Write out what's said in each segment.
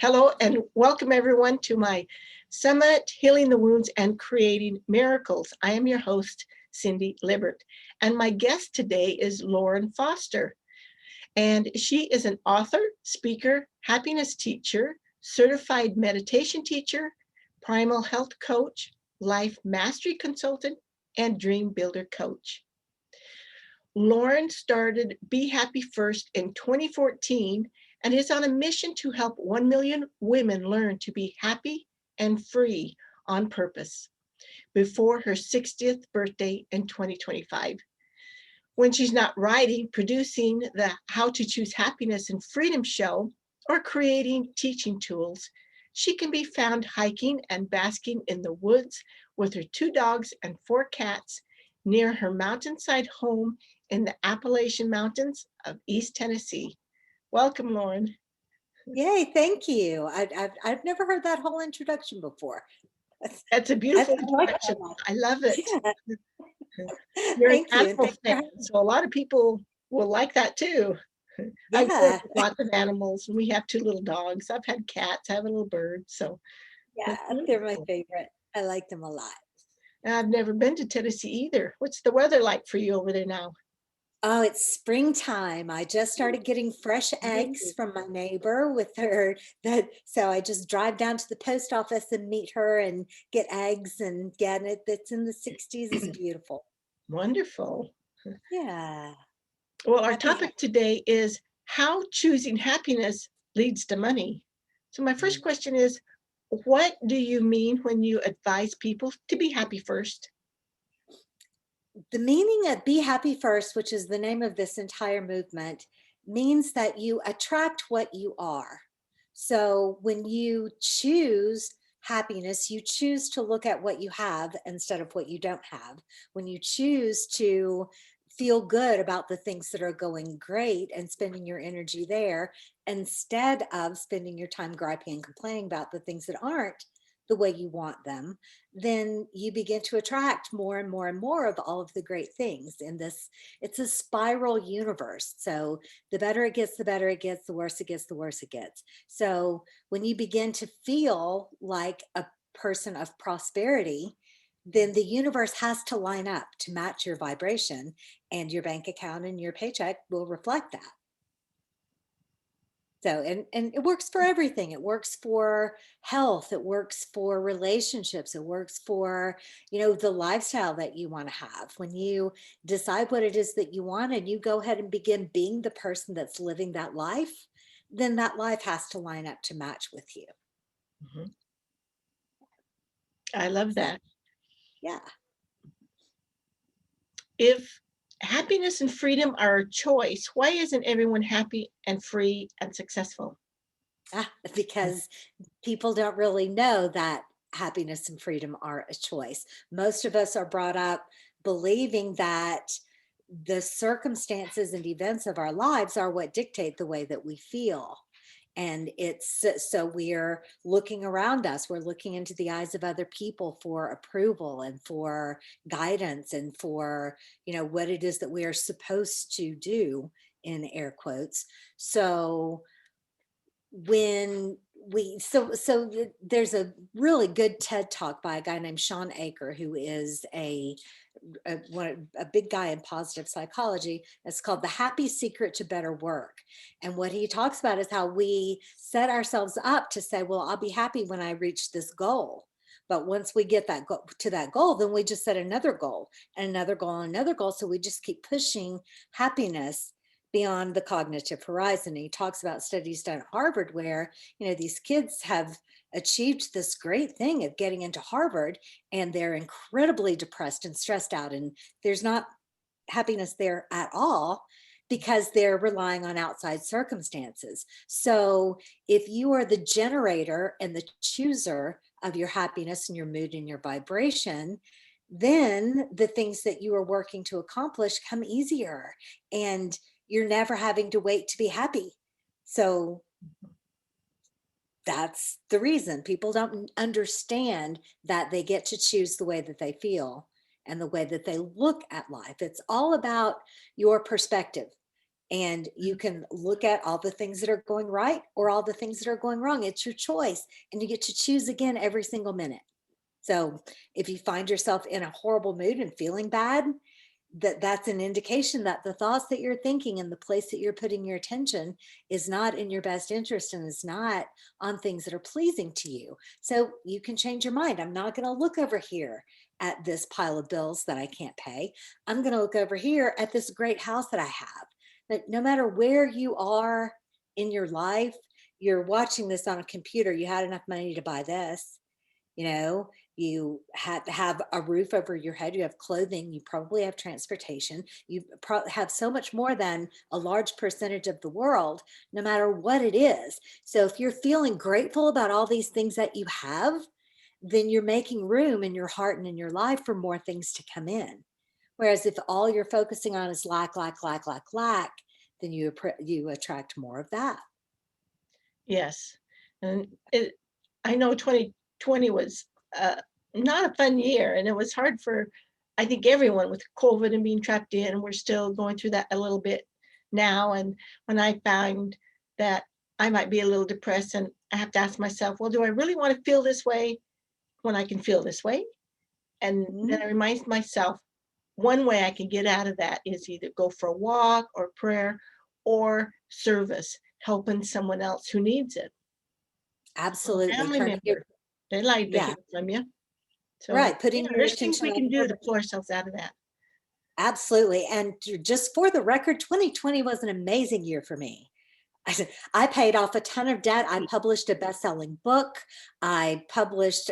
Hello and welcome everyone to my Summit Healing the Wounds and Creating Miracles. I am your host, Cindy Lybbert, and my guest today is Lauren Foster. And she is an author, speaker, happiness teacher, certified meditation teacher, primal health coach, life mastery consultant, and dream builder coach. Lauren started Be Happy First in 2014 and is on a mission to help 1 million women learn to be happy and free on purpose before her 60th birthday in 2025. When she's not writing, producing the How to Choose Happiness and Freedom show, or creating teaching tools, she can be found hiking and basking in the woods with her 2 dogs and 4 cats near her mountainside home in the Appalachian Mountains of East Tennessee. Welcome, Lauren. Yay, thank you. I've never heard that whole introduction before. That's a beautiful introduction. I love it. Yeah. You're Thank an you. animal fan, so a lot of people will like that too. I Yeah. work with lots of animals, and we have 2 little dogs. I've had cats, I have a little bird, so Yeah, that's they're my wonderful. favorite. I like them a lot. And I've never been to Tennessee either. What's the weather like for you over there now? Oh, it's springtime. I just started getting fresh eggs from my neighbor with her so I just drive down to the post office and meet her and get eggs and get it. That's in the 60s. It's beautiful. Wonderful. Yeah. Well, our Happy. topic today is how choosing happiness leads to money. So my first question is, what do you mean when you advise people to be happy first? The meaning of Be Happy First, which is the name of this entire movement, means that you attract what you are. So when you choose happiness, you choose to look at what you have instead of what you don't have. When you choose to feel good about the things that are going great and spending your energy there instead of spending your time griping and complaining about the things that aren't the way you want them, then you begin to attract more and more and more of all of the great things in this. It's a spiral universe. So the better it gets, the better it gets, the worse it gets, the worse it gets. So when you begin to feel like a person of prosperity, then the universe has to line up to match your vibration, and your bank account and your paycheck will reflect that. So, and it works for everything. It works for health. It works for relationships. It works for, the lifestyle that you want to have. When you decide what it is that you want and you go ahead and begin being the person that's living that life, then that life has to line up to match with you. Mhm. I love So, that. yeah. If happiness and freedom are a choice, why isn't everyone happy and free and successful? Because people don't really know that happiness and freedom are a choice. Most of us are brought up believing that the circumstances and events of our lives are what dictate the way that we feel. And it's so we're looking around us, we're looking into the eyes of other people for approval and for guidance and for, what it is that we are supposed to do, in air quotes. So when there's a really good TED talk by a guy named Sean Aker, who is a big guy in positive psychology. It's called The Happy Secret to Better Work. And what he talks about is how we set ourselves up to say, well, I'll be happy when I reach this goal. But once we get to that goal, then we just set another goal and another goal and another goal. So we just keep pushing happiness beyond the cognitive horizon. And he talks about studies done at Harvard where, these kids have achieved this great thing of getting into Harvard, and they're incredibly depressed and stressed out, and there's not happiness there at all because they're relying on outside circumstances. So if you are the generator and the chooser of your happiness and your mood and your vibration, then the things that you are working to accomplish come easier, and you're never having to wait to be happy. So that's the reason people don't understand that they get to choose the way that they feel and the way that they look at life. It's all about your perspective. And you can look at all the things that are going right or all the things that are going wrong. It's your choice. And you get to choose again every single minute. So if you find yourself in a horrible mood and feeling bad, that's an indication that the thoughts that you're thinking and the place that you're putting your attention is not in your best interest and is not on things that are pleasing to you. So you can change your mind. I'm not going to look over here at this pile of bills that I can't pay. I'm going to look over here at this great house that I have. But no matter where you are in your life, you're watching this on a computer. You had enough money to buy this. You know, you had to have a roof over your head, you have clothing, you probably have transportation, you have so much more than a large percentage of the world, no matter what it is. So if you're feeling grateful about all these things that you have, then you're making room in your heart and in your life for more things to come in. Whereas if all you're focusing on is lack, then you attract more of that. Yes. And I know 2020 was not a fun year, and it was hard for, I think, everyone with COVID and being trapped in. And we're still going through that a little bit now. And when I found that I might be a little depressed, and I have to ask myself, well, do I really want to feel this way when I can feel this way? And then I Mhm. remind myself, one way I can get out of that is either go for a walk or prayer or service, helping someone else who needs it. Or Absolutely. family Turning your, member, they like to yeah, hear from you. So, right. yeah, Putting your there's things attention we on can do to other. pull ourselves out of that. Absolutely. And just for the record, 2020 was an amazing year for me. I paid off a ton of debt. I published a best-selling book. I published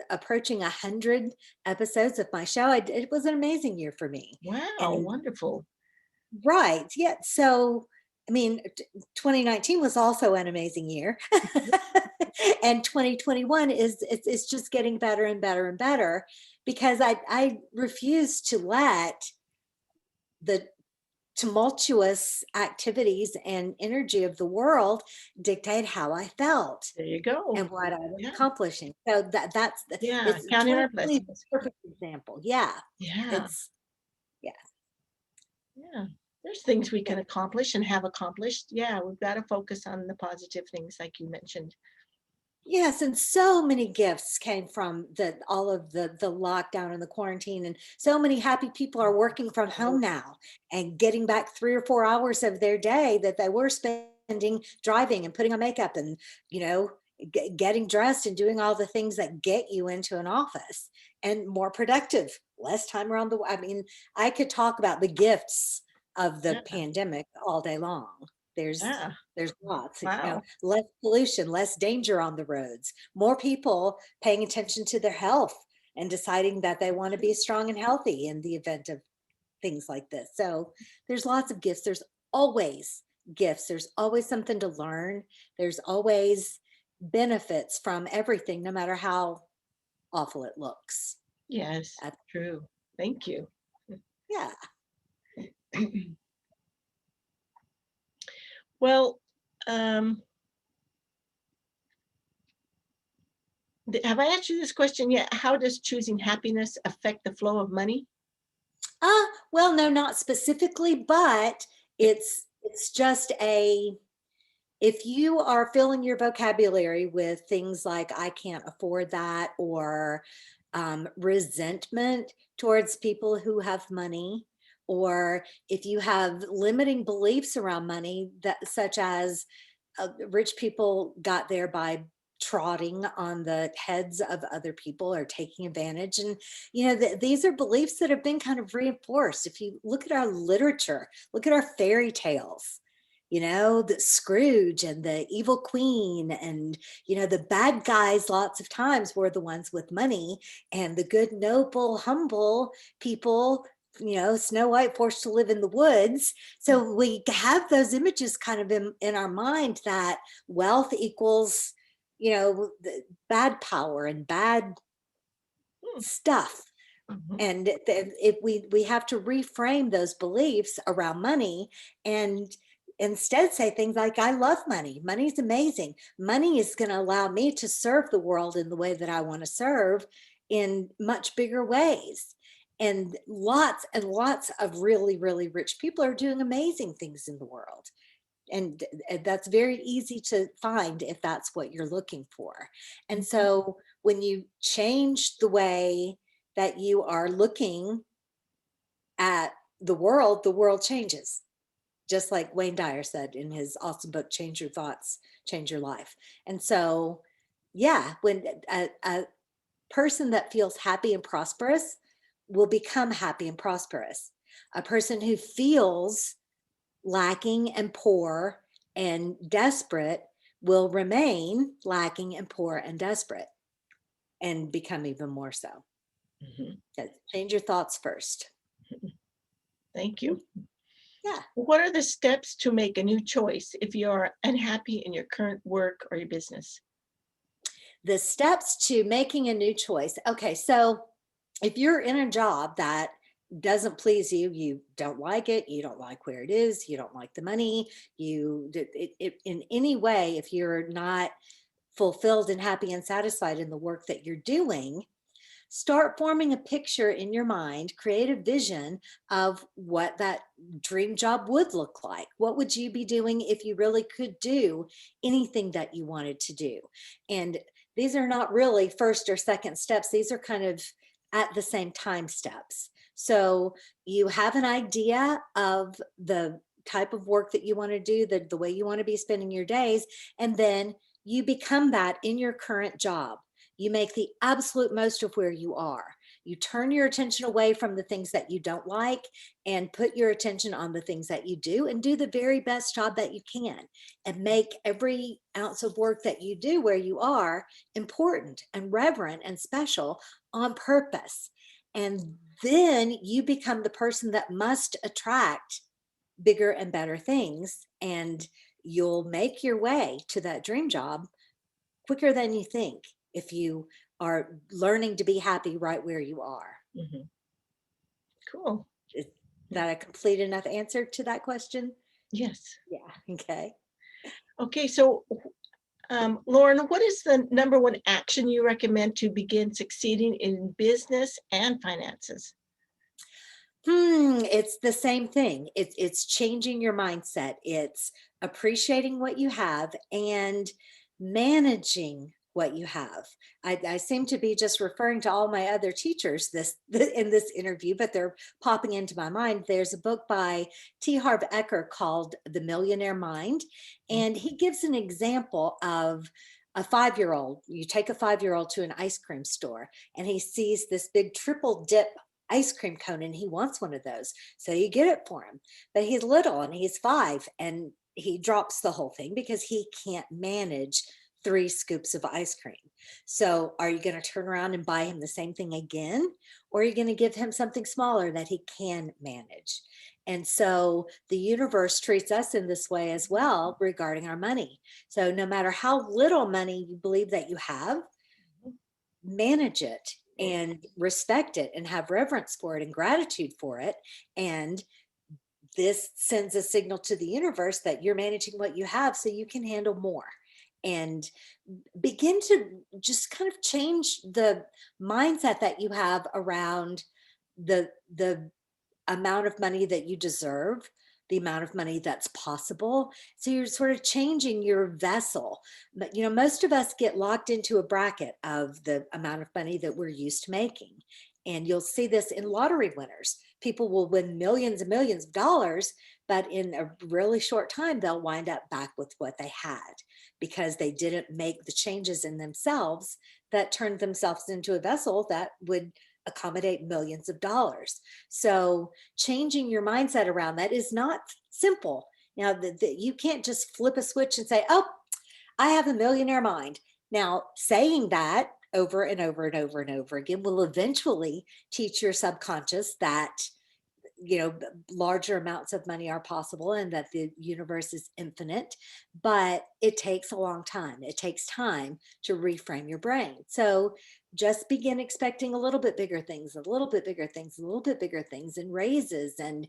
approaching 100 episodes of my show. It was an amazing year for me. Wow, And wonderful. right, yeah. So, I mean, 2019 was also an amazing year, and 2021 is it's just getting better and better and better because I refuse to let the tumultuous activities and energy of the world dictate how I felt There you go. and what I was Yeah, accomplishing. So yeah, it's counting our 2020 is blessings. a perfect example. Yeah. Yeah, It's yeah. yeah. There's things we can accomplish and have accomplished. Yeah, we've got to focus on the positive things like you mentioned. Yes, and so many gifts came from all of the lockdown and the quarantine, and so many happy people are working from home now and getting back 3 or 4 hours of their day that they were spending driving and putting on makeup and you know getting dressed and doing all the things that get you into an office and more productive, less time around the. I mean, I could talk about the gifts of the Yeah, pandemic all day long. There's yeah. there's lots, Wow. less pollution, less danger on the roads, more people paying attention to their health and deciding that they want to be strong and healthy in the event of things like this. So there's lots of gifts. There's always gifts. There's always something to learn. There's always benefits from everything, no matter how awful it looks. Yes, Uh, true. Thank you. yeah. Well, have I asked you this question yet? How does choosing happiness affect the flow of money? Well, no, not specifically, but it's just a if you are filling your vocabulary with things like I can't afford that or resentment towards people who have money, or if you have limiting beliefs around money that such as rich people got there by trotting on the heads of other people or taking advantage, and these are beliefs that have been kind of reinforced. If you look at our literature, look at our fairy tales, the Scrooge and the evil queen, and the bad guys lots of times were the ones with money, and the good, noble, humble people, Snow White forced to live in the woods. So we have those images kind of in our mind that wealth equals, bad power and bad Hmm, stuff. mhm. And if we have to reframe those beliefs around money and instead say things like I love money, money's amazing, money is going to allow me to serve the world in the way that I want to serve in much bigger ways. And lots of really, really rich people are doing amazing things in the world. And that's very easy to find if that's what you're looking for. And Mhm. so when you change the way that you are looking at the world changes. Just like Wayne Dyer said in his awesome book, Change Your Thoughts, Change Your Life. And so, yeah, when a person that feels happy and prosperous will become happy and prosperous. A person who feels lacking and poor and desperate will remain lacking and poor and desperate and become even more so. Mhm. Change your thoughts first. Thank Mhm. you. Yeah. What are the steps to make a new choice if you're unhappy in your current work or your business? The steps to making a new choice. Okay, so if you're in a job that doesn't please you, you don't like it, you don't like where it is, you don't like the money, in any way, if you're not fulfilled and happy and satisfied in the work that you're doing, start forming a picture in your mind, create a vision of what that dream job would look like. What would you be doing if you really could do anything that you wanted to do? And these are not really first or second steps, these are kind of at the same time steps. So you have an idea of the type of work that you want to do, the way you want to be spending your days, and then you become that in your current job. You make the absolute most of where you are. You turn your attention away from the things that you don't like and put your attention on the things that you do, and do the very best job that you can, and make every ounce of work that you do where you are important and reverent and special on purpose. And then you become the person that must attract bigger and better things, and you'll make your way to that dream job quicker than you think if you are learning to be happy right where you are. Mhm. Cool. Is that a complete enough answer to that question? Yes. Yeah. Okay. Okay, so Lauren, what is the number one action you recommend to begin succeeding in business and finances? It's the same thing. It's changing your mindset. It's appreciating what you have and managing what you have. I seem to be just referring to all my other teachers in this interview, but they're popping into my mind. There's a book by T. Harv Eker called The Millionaire Mind, and he gives an example of a 5-year-old. You take a 5-year-old to an ice cream store, and he sees this big triple dip ice cream cone, and he wants one of those. So you get it for him. But he's little and he's 5, and he drops the whole thing because he can't manage 3 scoops of ice cream. So are you going to turn around and buy him the same thing again? Or are you going to give him something smaller that he can manage? And so the universe treats us in this way as well regarding our money. So no matter how little money you believe that you have, manage it and respect it and have reverence for it and gratitude for it. And this sends a signal to the universe that you're managing what you have so you can handle more. And begin to just kind of change the mindset that you have around the amount of money that you deserve, the amount of money that's possible. So you're sort of changing your vessel. But most of us get locked into a bracket of the amount of money that we're used to making. And you'll see this in lottery winners. People will win millions and millions of dollars, but in a really short time, they'll wind up back with what they had because they didn't make the changes in themselves that turned themselves into a vessel that would accommodate millions of dollars. So changing your mindset around that is not simple. Now, you can't just flip a switch and say, oh, I have a millionaire mind. Now, saying that over and over and over and over again will eventually teach your subconscious that larger amounts of money are possible and that the universe is infinite, but it takes a long time. It takes time to reframe your brain. So just begin expecting a little bit bigger things, a little bit bigger things, a little bit bigger things, and raises, and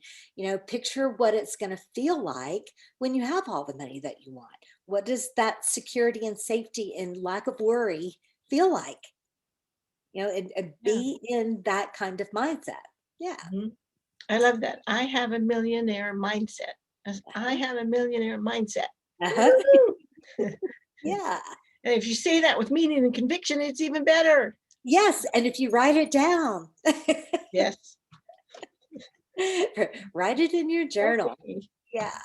picture what it's going to feel like when you have all the money that you want. What does that security and safety and lack of worry feel like? And Yeah. be in that kind of mindset. Yeah. Mhm. I love that. I have a millionaire mindset. I have a millionaire mindset. Uh-huh. Woo! Yeah. And if you say that with meaning and conviction, it's even better. Yes, and if you write it down, Yes. write it in your journal. Okay. Yeah.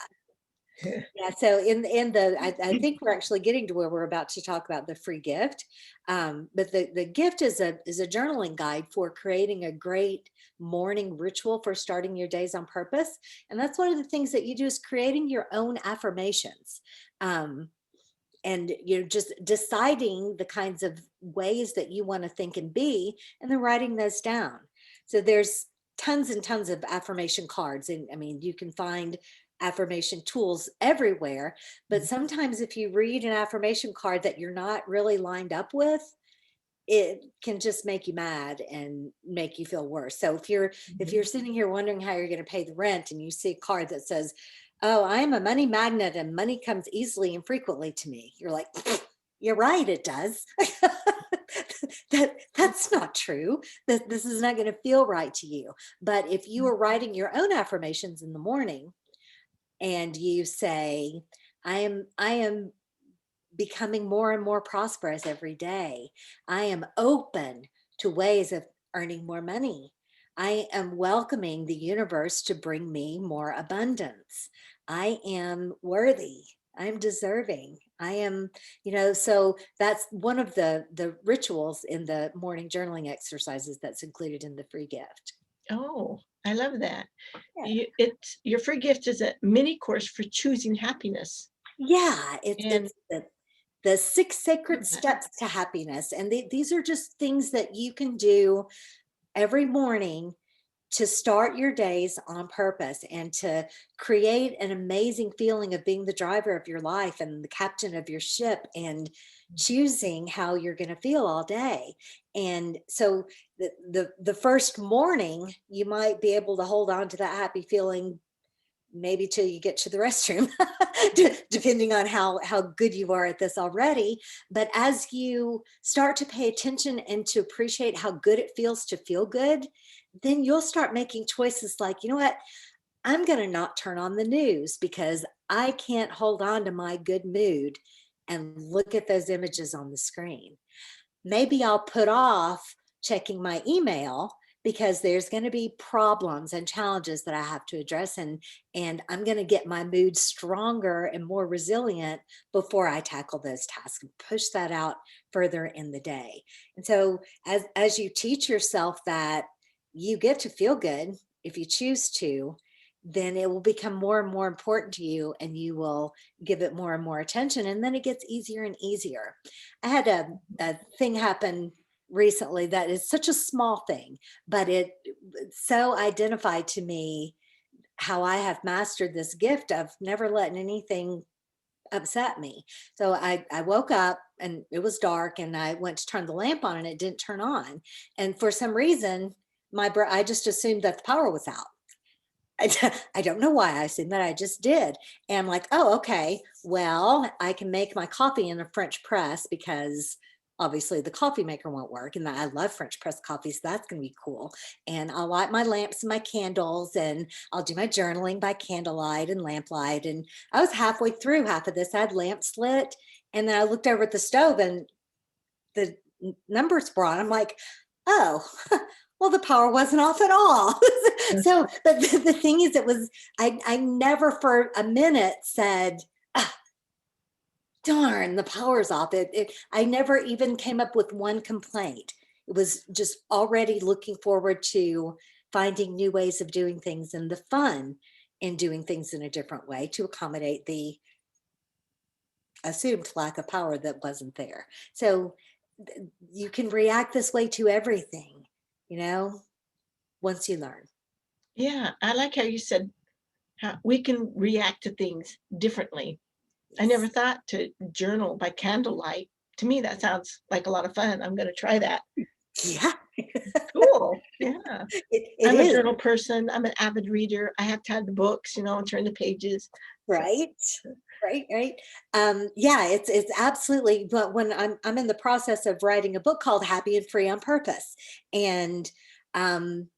Yeah, so in the I think we're actually getting to where we're about to talk about the free gift. But the gift is a journaling guide for creating a great morning ritual for starting your days on purpose. And that's one of the things that you do is creating your own affirmations. Um, and you're just deciding the kinds of ways that you want to think and be, and then writing those down. So there's tons and tons of affirmation cards, and I mean you can find affirmation tools everywhere, but sometimes if you read an affirmation card that you're not really lined up with, it can just make you mad and make you feel worse. So if you're sitting here wondering how you're going to pay the rent and you see a card that says, "Oh, I am a money magnet and money comes easily and frequently to me." You're like, "You're right, it does." That's not true. This is not going to feel right to you. But if you are writing your own affirmations in the morning and you say, I am becoming more and more prosperous every day. I am open to ways of earning more money. I am welcoming the universe to bring me more abundance. I am worthy. I'm deserving. I am, so that's one of the rituals in the morning journaling exercises that's included in the free gift. Oh, I love that. Yeah. It's your free gift is a mini course for choosing happiness. Yeah, it's And it's the six sacred steps to happiness, and these are just things that you can do every morning to start your days on purpose and to create an amazing feeling of being the driver of your life and the captain of your ship and choosing how you're going to feel all day. And so the first morning you might be able to hold on to that happy feeling maybe till you get to the restroom, depending on how good you are at this already. But as you start to pay attention and to appreciate how good it feels to feel good, then you'll start making choices like, you know what, I'm going to not turn on the news because I can't hold on to my good mood and look at those images on the screen. Maybe I'll put off checking my email because there's going to be problems and challenges that I have to address, and I'm going to get my mood stronger and more resilient before I tackle those tasks and push that out further in the day. And so as you teach yourself that you get to feel good if you choose to, then it will become more and more important to you and you will give it more and more attention, and then it gets easier and easier. I had a thing happen recently that is such a small thing, but it so identified to me how I have mastered this gift of never letting anything upset me. So I woke up and it was dark and I went to turn the lamp on and it didn't turn on. And for some reason, I just assumed that the power was out. I don't know why I assumed that. I just did. And I'm like, oh, okay. Well, I can make my coffee in a French press because obviously the coffee maker won't work. And I love French press coffee. So that's going to be cool. And I'll light my lamps and my candles and I'll do my journaling by candlelight and lamplight. And I was halfway through half of this. I had lamps lit. And then I looked over at the stove and the numbers were on. I'm like, oh, well, the power wasn't off at all. So, but the thing is, I never for a minute said, ah, darn, the power's off. I never even came up with one complaint. It was just already looking forward to finding new ways of doing things and the fun in doing things in a different way to accommodate the assumed lack of power that wasn't there. So you can react this way to everything, you know, once you learn. yeah, I like how you said how we can react to things differently. I never Yes. thought to journal by candlelight. To me, that sounds like a lot of fun. I'm going to try that. Yeah, Cool. Yeah. it I'm a is. journal person. I'm an avid reader. I have to have the books, and turn the pages. So, Right. Right. Yeah, it's absolutely. But when I'm in the process of writing a book called Happy and Free on Purpose, and um,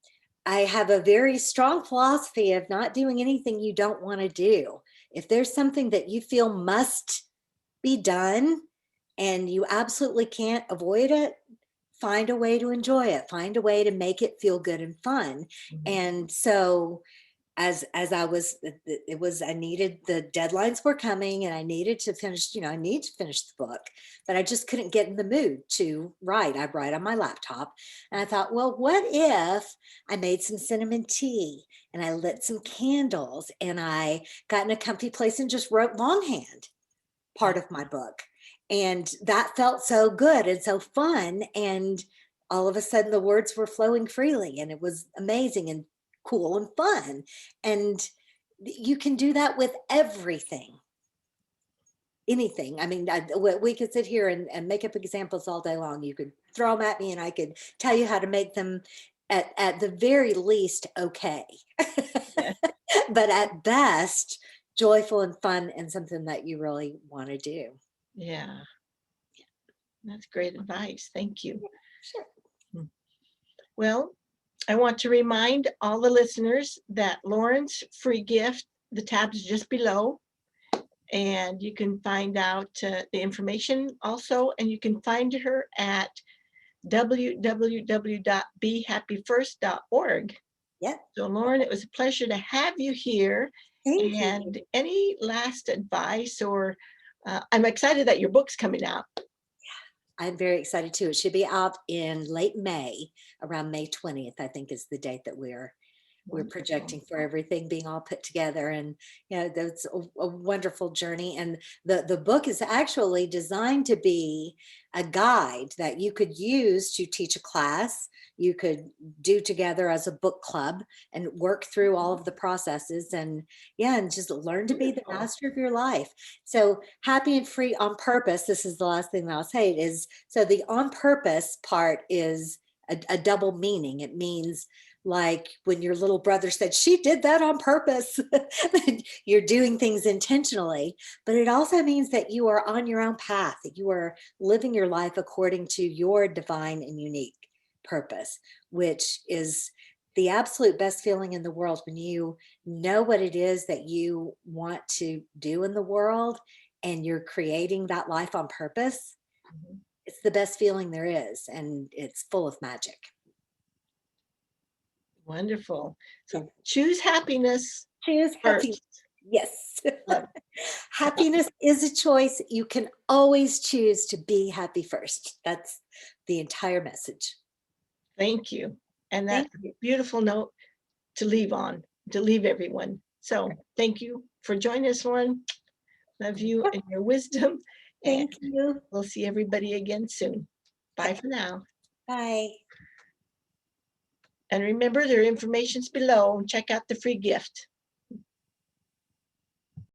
I have a very strong philosophy of not doing anything you don't want to do. If there's something that you feel must be done and you absolutely can't avoid it, find a way to enjoy it, find a way to make it feel good and fun. Mhm. And so as I was, it was, I needed, the deadlines were coming and I needed to finish, I need to finish the book, but I just couldn't get in the mood to write. I write on my laptop, and I thought, well, what if I made some cinnamon tea and I lit some candles and I got in a comfy place and just wrote longhand part of my book. And that felt so good and so fun. And all of a sudden the words were flowing freely and it was amazing and cool and fun. And you can do that with everything, anything. I mean, we could sit here and make up examples all day long. You could throw them at me and I could tell you how to make them at the very least okay. Yeah. But at best, joyful and fun and something that you really want to do. Yeah. That's great advice. Thank you. Sure. Well, I want to remind all the listeners that Lauren's free gift, the tab is just below, and you can find out the information also, and you can find her at www.behappyfirst.org. Yep. So Lauren, it was a pleasure to have you here. Thank And you. any last advice, or I'm excited that your book's coming out. I'm very excited too. It should be out in late May, around May 20th, I think is the date that we're Wonderful. projecting for everything being all put together. And that's a wonderful journey. And the book is actually designed to be a guide that you could use to teach a class, you could do together as a book club and work through all of the processes, and and just learn to be the Wonderful. master of your life. So happy and free on purpose, this is the last thing that I'll say, is so the on purpose part is a double meaning. It means, like when your little brother said, she did that on purpose. You're doing things intentionally, but it also means that you are on your own path, that you are living your life according to your divine and unique purpose, which is the absolute best feeling in the world, when you know what it is that you want to do in the world and you're creating that life on purpose. Mhm. It's the best feeling there is, and it's full of magic. Wonderful. So Yeah. choose happiness Choose happiness. first. Yes. Love. Happiness is a choice. You can always choose to be happy first. That's the entire message. Thank you. And Thank that's a you. beautiful note to leave on, to leave everyone. So thank you for joining us, Lauren. Love you and your wisdom. And Thank you. we'll see everybody again soon. Bye for now. Bye. And remember, their information's below. Check out the free gift.